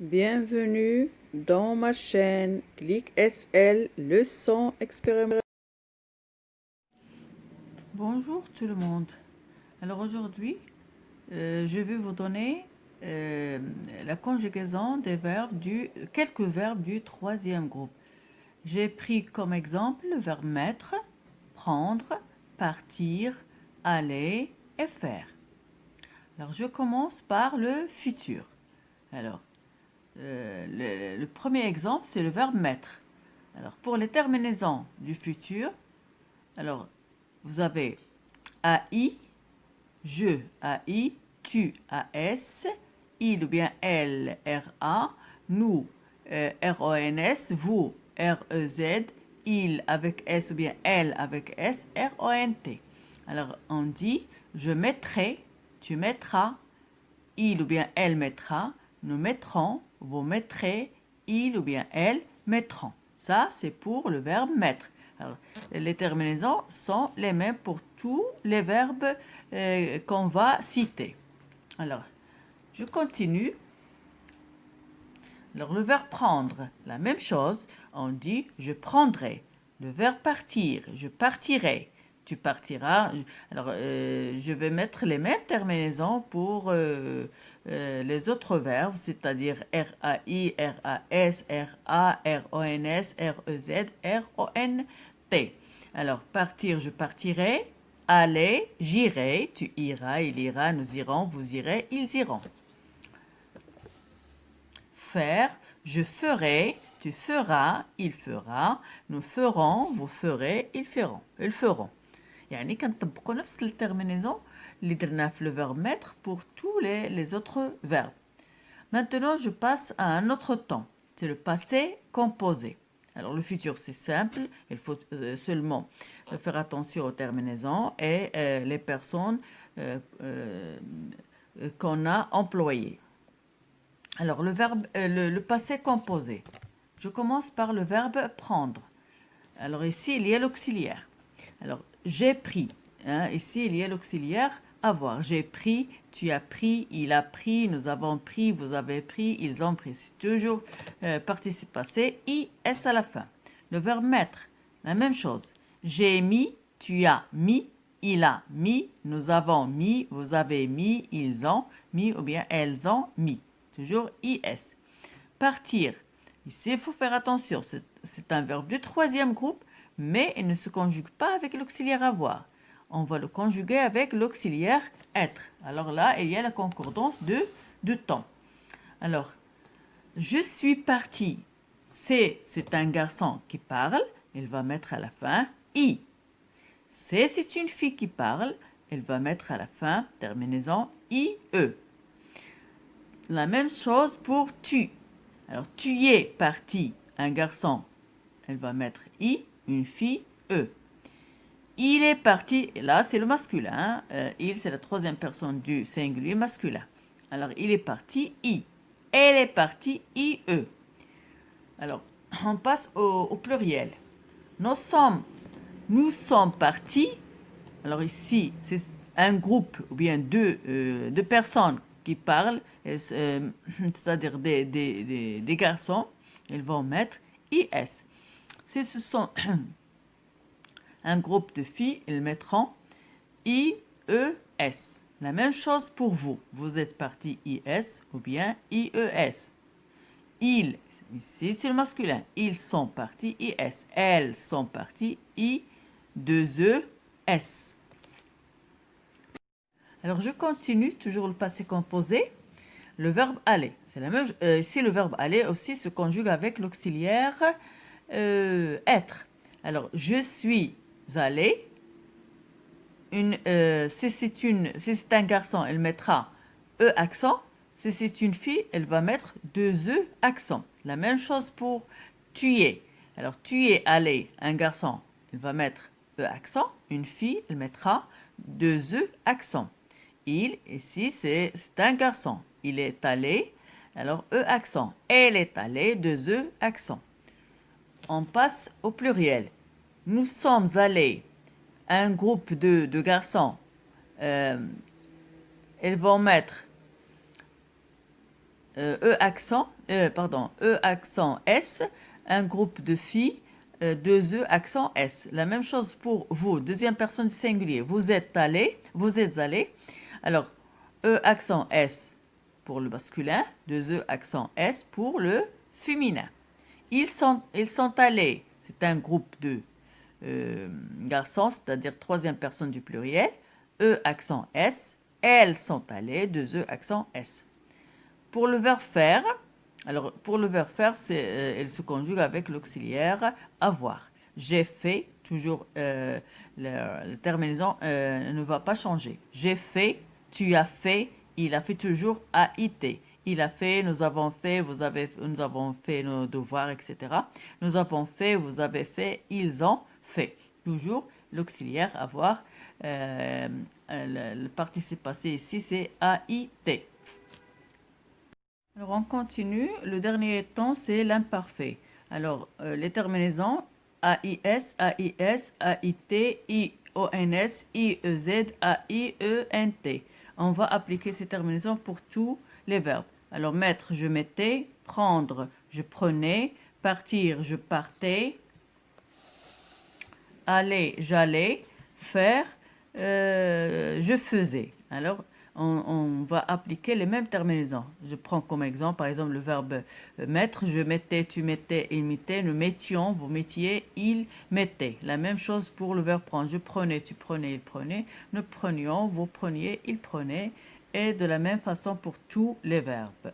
Bienvenue dans ma chaîne Clic SL leçon expérimentale. Bonjour tout le monde. Alors aujourd'hui, je vais vous donner la conjugaison des quelques verbes du troisième groupe. J'ai pris comme exemple le verbe mettre, prendre, partir, aller et faire. Alors je commence par le futur. Alors le premier exemple, c'est le verbe mettre. Alors pour les terminaisons du futur, alors vous avez AI, je, AI, tu, AS, il ou bien elle, RA, nous, RONS, vous, REZ, il avec S ou bien elle avec S, RONT. Alors on dit je mettrai, tu mettras, il ou bien elle mettra, nous mettrons, vous mettrez, il ou bien elle mettront. Ça, c'est pour le verbe mettre. Alors, les terminaisons sont les mêmes pour tous les verbes qu'on va citer. Alors, je continue. Alors, le verbe prendre, la même chose. On dit je prendrai. Le verbe partir, je partirai. Tu partiras. Alors, je vais mettre les mêmes terminaisons pour les autres verbes, c'est-à-dire RAI, RAS, RA, RONS, REZ, RONT. Alors, partir, je partirai. Aller, j'irai. Tu iras, il ira, nous irons, vous irez, ils iront. Faire, je ferai, tu feras, il fera, nous ferons, vous ferez, ils feront. Ils feront. يعني كنطبقوا نفس الترمينيزون اللي درنا في le verbe mettre pour tous les autres verbes. Maintenant, je passe à un autre temps. C'est le passé composé. Alors, le futur, c'est simple. Il faut seulement faire attention aux terminaisons et les personnes qu'on a employées. Alors, le passé composé. Je commence par le verbe prendre. Alors, ici, il y a l'auxiliaire. Alors, j'ai pris. Hein, ici, il y a l'auxiliaire avoir. J'ai pris, tu as pris, il a pris, nous avons pris, vous avez pris, ils ont pris. C'est toujours participe passé, IS à la fin. Le verbe mettre, la même chose. J'ai mis, tu as mis, il a mis, nous avons mis, vous avez mis, ils ont mis ou bien elles ont mis. Toujours IS. Partir. Ici, il faut faire attention. C'est un verbe du troisième groupe, mais il ne se conjugue pas avec l'auxiliaire avoir. On va le conjuguer avec l'auxiliaire être. Alors là, il y a la concordance de temps. Alors, je suis parti. C'est un garçon qui parle. Il va mettre à la fin I. C'est une fille qui parle. Elle va mettre à la fin, terminaison IE. La même chose pour tu. Alors, tu es parti, un garçon, elle va mettre I, une fille, E. Il est parti, et là c'est le masculin, il c'est la troisième personne du singulier masculin. Alors, il est parti, I. Elle est partie, IE. Alors, on passe au pluriel. Nous sommes partis. Alors ici, c'est un groupe ou bien deux personnes qui parlent, c'est-à-dire des garçons. Ils vont mettre IS. Si ce sont un groupe de filles, ils mettront IES. La même chose pour vous. Vous êtes parti IS ou bien IES. Ils, ici c'est le masculin. Ils sont partis IS. Elles sont parties I2ES. Alors je continue, toujours le passé composé. Le verbe aller. C'est la même. Ici, le verbe aller aussi se conjugue avec l'auxiliaire être. Alors, je suis allé. Si c'est un garçon, elle mettra E accent. Si c'est une fille, elle va mettre deux E accent. La même chose pour tu es. Alors, tu es allé, un garçon, elle va mettre E accent. Une fille, elle mettra deux E accent. Il, ici, c'est un garçon. Il est allé, alors E accent. Elle est allée, deux E accent. On passe au pluriel. Nous sommes allés, un groupe de garçons. Ils vont mettre E accent S, un groupe de filles, deux E accent S. La même chose pour vous, deuxième personne du singulier. Vous êtes allé. Alors, E accent S pour le masculin, deux E accent S pour le féminin. Ils sont allés. C'est un groupe de garçons, c'est-à-dire troisième personne du pluriel. E accent S. Elles sont allées, deux E accent S. Pour le verbe faire, alors pour le verbe faire, elle se conjugue avec l'auxiliaire avoir. J'ai fait, toujours la terminaison ne va pas changer. J'ai fait, tu as fait, il a fait toujours AIT. Il a fait, nous avons fait, nous avons fait nos devoirs, etc. Nous avons fait, vous avez fait, ils ont fait. Toujours l'auxiliaire avoir. Le participe passé ici, c'est AIT. Alors on continue. Le dernier temps, c'est l'imparfait. Alors les terminaisons AIS, AIS, AIT, IONS, IEZ, AIENT. On va appliquer ces terminaisons pour tous les verbes. Alors mettre, je mettais, prendre, je prenais, partir, je partais, aller, j'allais, faire, je faisais. Alors, on va appliquer les mêmes terminaisons. Je prends comme exemple, par exemple, le verbe mettre. Je mettais, tu mettais, il mettait. Nous mettions, vous mettiez, il mettait. La même chose pour le verbe prendre. Je prenais, tu prenais, il prenait. Nous prenions, vous preniez, il prenait. Et de la même façon pour tous les verbes.